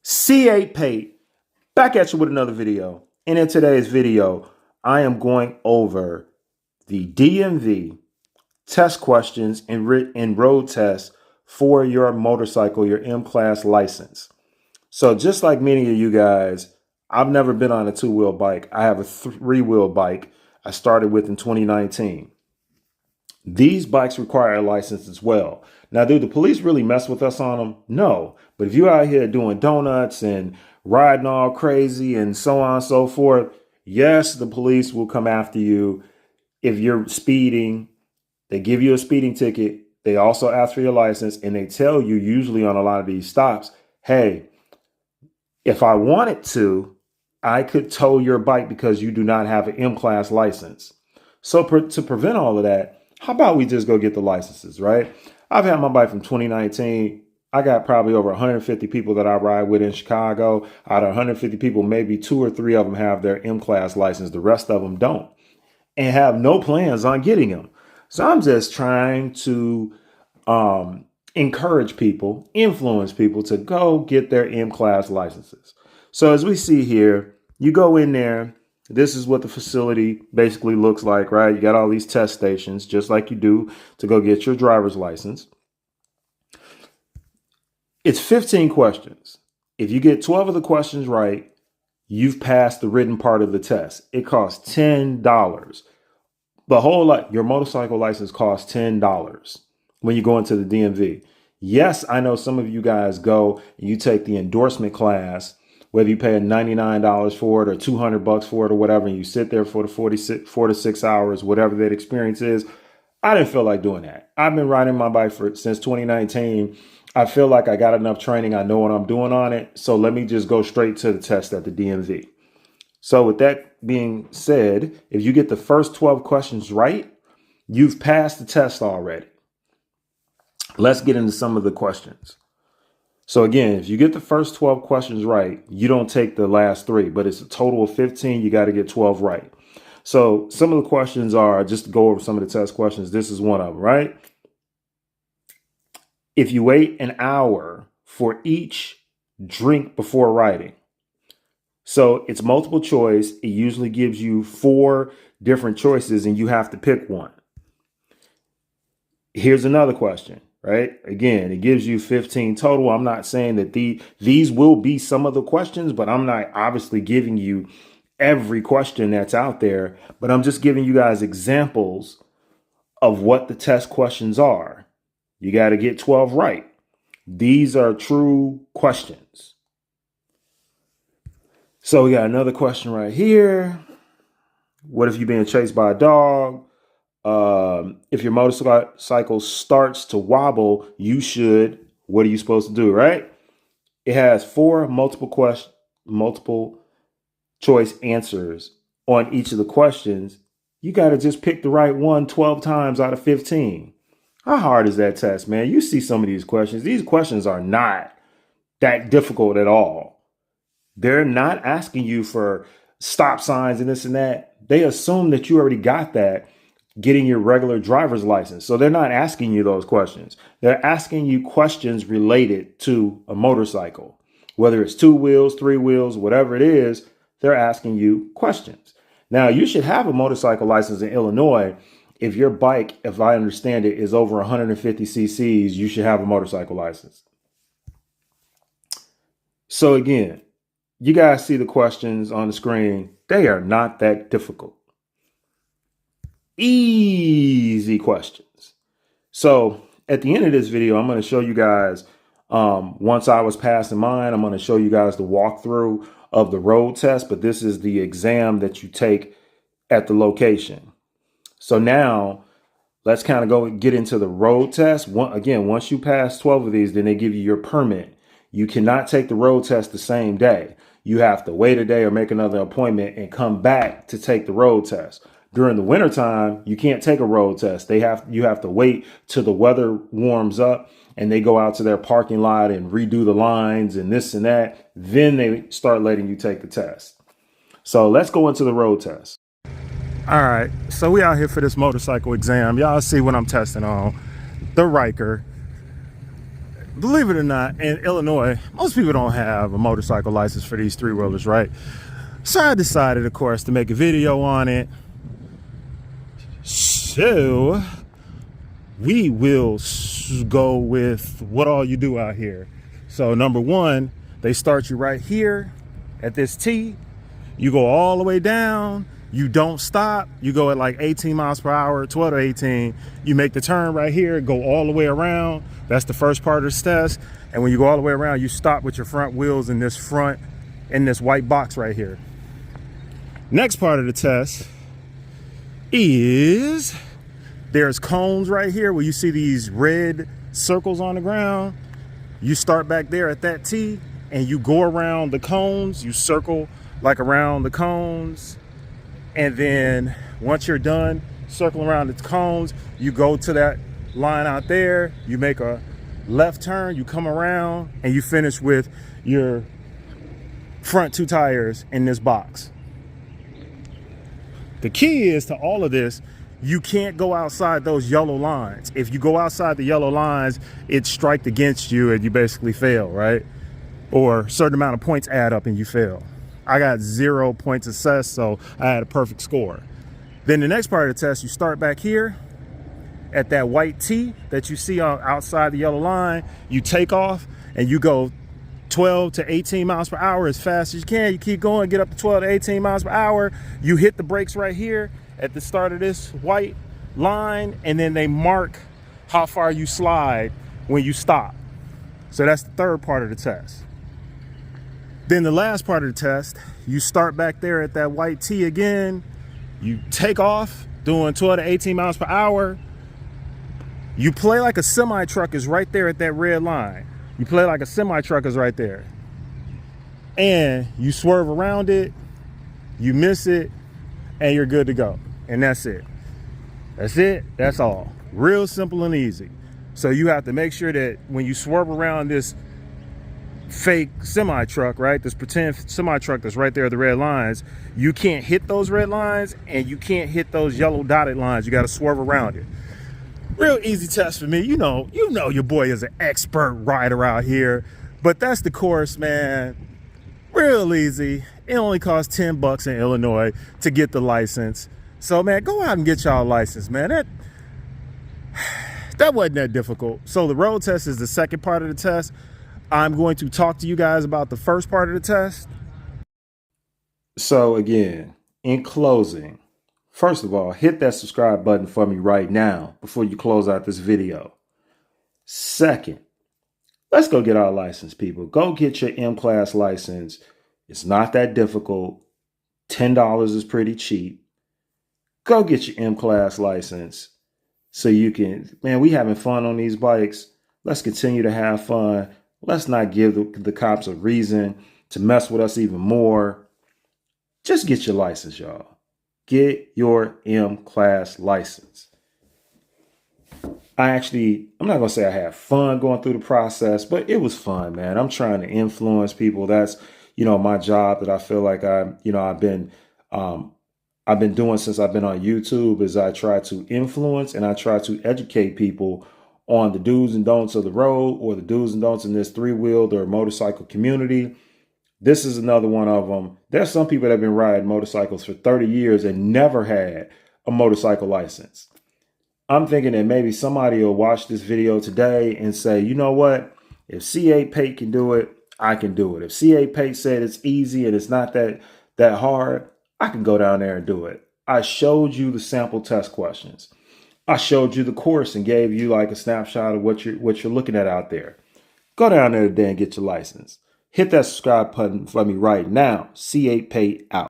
C8 Pate, back at you with another video. And in today's video, I am going over the DMV test questions and road tests for your motorcycle, your M-Class license. So just like many of you guys, I've never been on a two-wheel bike. I have a three-wheel bike I started with in 2019. These bikes require a license as well. Now, do the police really mess with us on them? No. But if you're out here doing donuts and riding all crazy and so on and so forth, yes, the police will come after you. If you're speeding, they give you a speeding ticket. They also ask for your license, and they tell you usually on a lot of these stops, hey, if I wanted to, I could tow your bike because you do not have an M-Class license. So to prevent all of that, how about we just go get the licenses, right? I've had my bike from 2019. I got probably over 150 people that I ride with in Chicago. Out of 150 people, maybe 2 or 3 of them have their M-Class license. The rest of them don't and have no plans on getting them. So I'm just trying to encourage people, influence people to go get their M-Class licenses. So as we see here, you go in there. This is what the facility basically looks like, right? You got all these test stations, just like you do to go get your driver's license. It's 15 questions. If you get 12 of the questions right, you've passed the written part of the test. It costs $10. The whole lot, your motorcycle license costs $10 when you go into the DMV. Yes, I know some of you guys go and you take the endorsement class, whether you pay $99 for it or $200 for it or whatever, and you sit there for the 4 to 6 hours, whatever that experience is. I didn't feel like doing that. I've been riding my bike since 2019. I feel like I got enough training. I know what I'm doing on it. So let me just go straight to the test at the DMV. So with that being said, if you get the first 12 questions right, you've passed the test already. Let's get into some of the questions. So again, if you get the first 12 questions right, you don't take the last 3, but it's a total of 15. You got to get 12 right. So some of the questions are, just to go over some of the test questions, this is one of them, right? If you wait an hour for each drink before riding. So it's multiple choice. It usually gives you 4 different choices and you have to pick one. Here's another question. Right? Again, it gives you 15 total. I'm not saying that these will be some of the questions, but I'm not obviously giving you every question that's out there, but I'm just giving you guys examples of what the test questions are. You got to get 12 right. These are true questions. So we got another question right here. What if you're being chased by a dog? If your motorcycle starts to wobble, what are you supposed to do, right? It has 4 multiple choice answers on each of the questions. You got to just pick the right one 12 times out of 15. How hard is that test, man? You see some of these questions. These questions are not that difficult at all. They're not asking you for stop signs and this and that. They assume that you already got that getting your regular driver's license. So they're not asking you those questions. They're asking you questions related to a motorcycle, whether it's 2 wheels, 3 wheels, whatever it is, they're asking you questions. Now you should have a motorcycle license in Illinois. If your bike, if I understand it, is over 150 cc's, you should have a motorcycle license. So again, you guys see the questions on the screen. They are not that difficult. Easy questions. So at the end of this video, I'm going to show you guys, once I was passing mine, I'm going to show you guys the walkthrough of the road test, but this is the exam that you take at the location. So now let's kind of go get into the road test. Again, once you pass 12 of these, then they give you your permit. You cannot take the road test the same day. You have to wait a day or make another appointment and come back to take the road test. During the wintertime, you can't take a road test. You have to wait till the weather warms up and they go out to their parking lot and redo the lines and this and that. Then they start letting you take the test. So let's go into the road test. All right, so we out here for this motorcycle exam. Y'all see what I'm testing on. The Riker. believe it or not, in Illinois, most people don't have a motorcycle license for these three-wheelers, right? So I decided, of course, to make a video on it. So we will go with what all you do out here. So number one, they start you right here at this T. You go all the way down. You don't stop. You go at like 18 miles per hour, 12 to 18. You make the turn right here, go all the way around. That's the first part of this test. And when you go all the way around, you stop with your front wheels in this white box right here. Next part of the test is there's cones right here where you see these red circles on the ground. You start back there at that T and you go around the cones. You circle like around the cones. And then once you're done circling around the cones, you go to that line out there, you make a left turn, you come around, and you finish with your front two tires in this box. The key is to all of this, you can't go outside those yellow lines. If you go outside the yellow lines, it's striked against you and you basically fail, right? Or a certain amount of points add up and you fail. I got 0 points assessed, so I had a perfect score. Then the next part of the test, you start back here at that white T that you see outside the yellow line. You take off and you go 12 to 18 miles per hour as fast as you can. You keep going, get up to 12 to 18 miles per hour. You hit the brakes right here at the start of this white line, and then they mark how far you slide when you stop. So that's the third part of the test. Then the last part of the test, you start back there at that white T again. You take off doing 12 to 18 miles per hour. You play like a semi truck is right there at that red line. You play like a semi truck is right there. And you swerve around it, you miss it, and you're good to go. And that's it. That's it. That's all. Real simple and easy. So you have to make sure that when you swerve around this fake semi truck, right? This pretend semi truck that's right there at the red lines, you can't hit those red lines and you can't hit those yellow dotted lines. You got to swerve around it. Real easy test for me. You know your boy is an expert rider out here, but that's the course, man. Real easy. It only costs $10 in Illinois to get the license. So man, go out and get y'all a license, man. That wasn't that difficult. So the road test is the second part of the test. I'm going to talk to you guys about the first part of the test. So again, in closing, first of all, hit that subscribe button for me right now before you close out this video. Second, let's go get our license, people. Go get your M-Class license. It's not that difficult. $10 is pretty cheap. Go get your M-Class license so you can, man, we having fun on these bikes. Let's continue to have fun. Let's not give the cops a reason to mess with us even more. Just get your license, y'all. Get your M-Class license. I'm not going to say I had fun going through the process, but it was fun, man. I'm trying to influence people. That's, my job that I feel like I've been doing since I've been on YouTube is I try to influence and I try to educate people on the do's and don'ts of the road or the do's and don'ts in this three-wheeled or motorcycle community. This is another one of them. There's some people that have been riding motorcycles for 30 years and never had a motorcycle license. I'm thinking that maybe somebody will watch this video today and say, you know what? If C8 Pate can do it, I can do it. If C8 Pate said it's easy and it's not that hard, I can go down there and do it. I showed you the sample test questions. I showed you the course and gave you like a snapshot of what you're looking at out there. Go down there today and get your license. Hit that subscribe button for me right now. C8 Pate out.